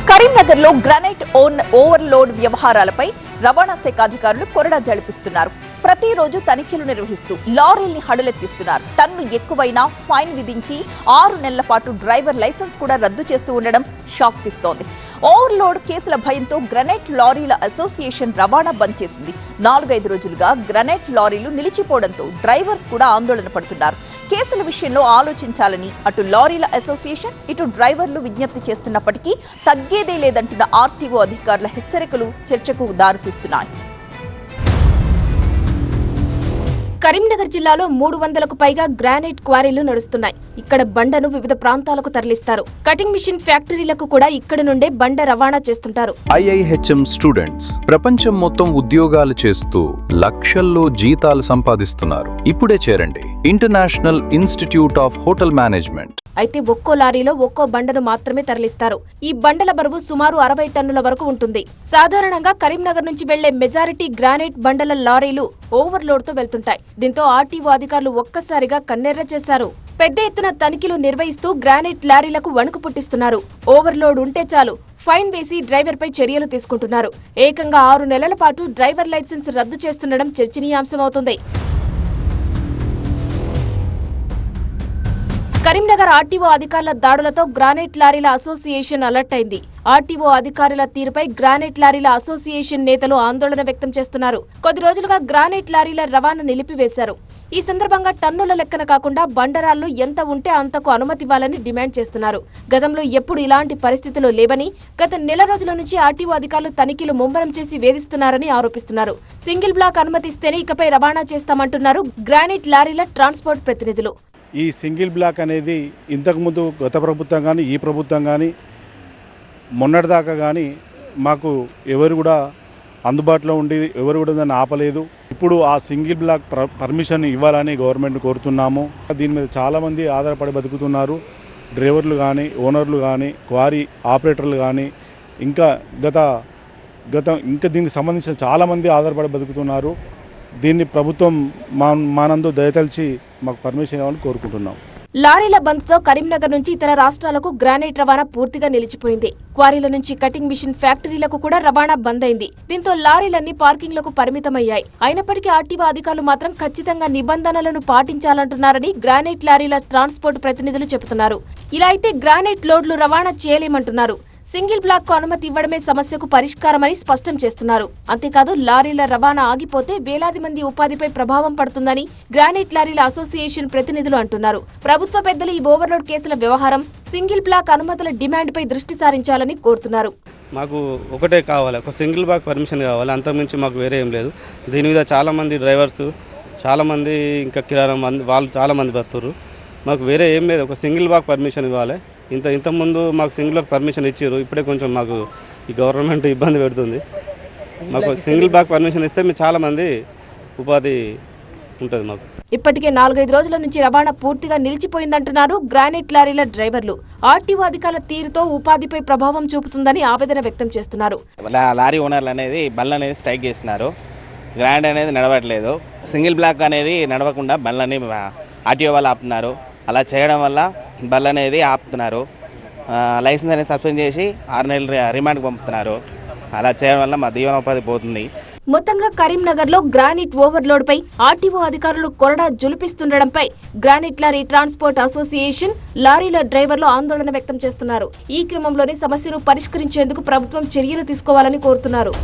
కరీంనగర్లో granite overload వ్యవహారాలపై రవాణా శాఖ అధికారులు కొరడా జడిపిస్తున్నారు. ప్రతిరోజు తనిఖీలు నిర్వహిస్తూ లారీల్ని హడలెత్తిస్తున్నారు. టన్ను ఎక్కువైనా ఫైన్ విధించి 6 నెలల పాటు డ్రైవర్ లైసెన్స్ కూడా రద్దు చేస్తూ ఉండడం షాక్ తీస్తోంది. ఓవర్లోడ్ కేసుల భయంతో గ్రానైట్ లారీల అసోసియేషన్ రవాణా బంద్ చేసింది. 4-5 రోజులుగా గ్రానైట్ లారీలు నిలిచిపోవడంతో డ్రైవర్స్ కూడా ఆందోళన పడుతున్నారు. కేసుల విషయంలో ఆలోచించాలని అటు లారీల అసోసియేషన్ ఇటు డ్రైవర్లు విజ్ఞప్తి చేస్తున్నప్పటికీ తగ్గేదే లేదంటున్న ఆర్టీఓ అధికారుల హెచ్చరికలు చర్చకు దారితీస్తున్నాయి. కరీంనగర్ జిల్లాలో 300కు పైగా గ్రానైట్ క్వారీలు నడుస్తున్నాయి. ఇక్కడ బండను వివిధ ప్రాంతాలకు తరలిస్తారు. కటింగ్ మిషన్ ఫ్యాక్టరీలకు కూడా ఇక్కడ నుండే బండ రవాణా చేస్తుంటారు. IIHM స్టూడెంట్స్ ప్రపంచం మొత్తం ఉద్యోగాలు చేస్తూ లక్షల్లో జీతాలు సంపాదిస్తున్నారు. ఇప్పుడే చేరండి international institute of hotel management. అయితే ఒక్కో లారీలో ఒక్కో బండను మాత్రమే తరలిస్తారు. ఈ బండల బరువు సుమారు 60 టన్నుల వరకు ఉంటుంది. సాధారణంగా కరీంనగర్ నుంచి వెళ్లే మెజారిటీ గ్రానైట్ బండల లారీలు ఓవర్లోడ్ తో వెళ్తుంటాయి. దీంతో ఆర్టీఓ అధికారులు ఒక్కసారిగా కన్నెర్ర చేశారు. పెద్ద ఎత్తున తనిఖీలు నిర్వహిస్తూ గ్రానైట్ లారీలకు వణుకు పుట్టిస్తున్నారు. ఓవర్లోడ్ ఉంటే చాలు ఫైన్ వేసి డ్రైవర్ పై చర్యలు తీసుకుంటున్నారు. ఏకంగా 6 నెలల పాటు డ్రైవర్ లైసెన్స్ రద్దు చేస్తుండడం చర్చనీయాంశమవుతుంది. కరీంనగర్ ఆర్టీఓ అధికారుల దాడులతో గ్రానైట్ లారీల అసోసియేషన్ అలర్ట్ అయింది. ఆర్టీఓ అధికారుల తీరుపై గ్రానైట్ లారీల అసోసియేషన్ నేతలు ఆందోళన వ్యక్తం చేస్తున్నారు. కొద్ది రోజులుగా గ్రానైట్ లారీల రవాణా నిలిపివేశారు. ఈ సందర్భంగా టన్నుల లెక్కన కాకుండా బండరాళ్లు ఎంత ఉంటే అంతకు అనుమతివ్వాలని డిమాండ్ చేస్తున్నారు. గతంలో ఎప్పుడు ఇలాంటి పరిస్థితులు లేవని, గత నెల రోజుల నుంచి ఆర్టీఓ అధికారులు తనిఖీలు ముమ్మరం చేసి వేధిస్తున్నారని ఆరోపిస్తున్నారు. సింగిల్ బ్లాక్ అనుమతిస్తేనే ఇకపై రవాణా చేస్తామంటున్నారు గ్రానైట్ లారీల ట్రాన్స్పోర్ట్ ప్రతినిధులు. ఈ సింగిల్ బ్లాక్ అనేది ఇంతకుముందు గత ప్రభుత్వం కానీ ఈ ప్రభుత్వం కానీ మొన్నటిదాకా కానీ మాకు ఎవరు కూడా అందుబాటులో ఉండి ఎవరు కూడా దాన్ని ఆపలేదు. ఇప్పుడు ఆ సింగిల్ బ్లాక్ పర్మిషన్ ఇవ్వాలని గవర్నమెంట్ కోరుతున్నాము. దీని మీద చాలామంది ఆధారపడి బతుకుతున్నారు. డ్రైవర్లు కానీ, ఓనర్లు కానీ, క్వారీ ఆపరేటర్లు కానీ, ఇంకా దీనికి సంబంధించిన చాలామంది ఆధారపడి బతుకుతున్నారు. దీన్ని ప్రభుత్వం మానందు దయతలిచి మాకు పర్మిషన్ ఇవ్వాలని కోరుకుంటున్నాం. లారీల బంద్తో కరీంనగర్ నుంచి ఇతర రాష్ట్రాలకు గ్రానైట్ రవాణా పూర్తిగా నిలిచిపోయింది. క్వారీల నుంచి కటింగ్ మిషన్ ఫ్యాక్టరీలకు కూడా రవాణా బంద్ అయింది. దీంతో లారీలన్నీ పార్కింగ్లకు పరిమితమయ్యాయి. అయినప్పటికీ ఆర్టీఓ అధికారులు మాత్రం ఖచ్చితంగా నిబంధనలను పాటించాలంటున్నారని గ్రానైట్ లారీల ట్రాన్స్పోర్ట్ ప్రతినిధులు చెబుతున్నారు. ఇలా అయితే గ్రానైట్ లోడ్లు రవాణా చేయలేమంటున్నారు. సింగిల్ బ్లాక్ కు అనుమతి ఇవ్వడమే సమస్యకు పరిష్కారమని స్పష్టం చేస్తున్నారు. అంతేకాదు లారీల రవాణా ఆగిపోతే వేలాది మంది ఉపాధిపై ప్రభావం పడుతుందని గ్రానైట్ లారీల అసోసియేషన్ ప్రతినిధులు అంటున్నారు. ప్రభుత్వ పెద్దలు ఈ ఓవర్లోడ్ కేసుల వ్యవహారం, సింగిల్ బ్లాక్ అనుమతుల డిమాండ్పై దృష్టి సారించాలని కోరుతున్నారు. మాకు ఒకటే కావాలి, ఒక సింగిల్ బ్లాక్ పర్మిషన్ కావాలి, అంతకుమించి మాకు వేరే ఏం లేదు. దీని మీద చాలామంది డ్రైవర్స్, చాలామంది ఇంకా కిరాణా వాళ్ళు చాలామంది బతున్నారు. మాకు వేరే ఏం లేదు, ఒక సింగిల్ బ్లాక్ పర్మిషన్ ఇవ్వాలి. ఇంతకుముందు మాకు సింగిల్ బ్లాక్ పర్మిషన్ ఇచ్చారు. ఇప్పుడే కొంచెం మాకు ఈ గవర్నమెంట్ ఇబ్బంది పెడుతుంది. మాకు సింగిల్ బ్లాక్ పర్మిషన్ ఇస్తే మేము చాలామంది ఉపాధి ఉంటుంది. మాకు ఇప్పటికే 4-5 రోజుల నుంచి రవాణా పూర్తిగా నిలిచిపోయిందంటున్నారు గ్రానైట్ లారీల డ్రైవర్లు. ఆర్టీఓ అధికారుల తీరుతో ఉపాధిపై ప్రభావం చూపుతుందని ఆవేదన వ్యక్తం చేస్తున్నారు. లారీ ఓనర్లు అనేది బండ్లు అనేది స్ట్రైక్ చేస్తున్నారు. గ్రానైట్ అనేది నడవట్లేదు. సింగిల్ బ్లాక్ అనేది నడవకుండా బండ్లని ఆర్టీఓ వాళ్ళు ఆపుతున్నారు. అలా చేయడం వల్ల బళ్ళు అనేది ఆపుతున్నారు. లైసెన్స్ అనేది సస్పెండ్ చేసి 6 నెలలు రిమాండ్కి పంపుతున్నారు. అలా చేయడం వల్ల మా జీవనోపాధి పోతుంది. మొత్తంగా కరీంనగర్లో గ్రానైట్ ఓవర్లోడ్ పై ఆర్టీఓ అధికారులు కొరడా జులిపిస్తుండడంపై గ్రానైట్ లారీ ట్రాన్స్పోర్ట్ అసోసియేషన్, లారీల డ్రైవర్లు ఆందోళన వ్యక్తం చేస్తున్నారు. ఈ క్రమంలోనే సమస్యను పరిష్కరించేందుకు ప్రభుత్వం చర్యలు తీసుకోవాలని కోరుతున్నారు.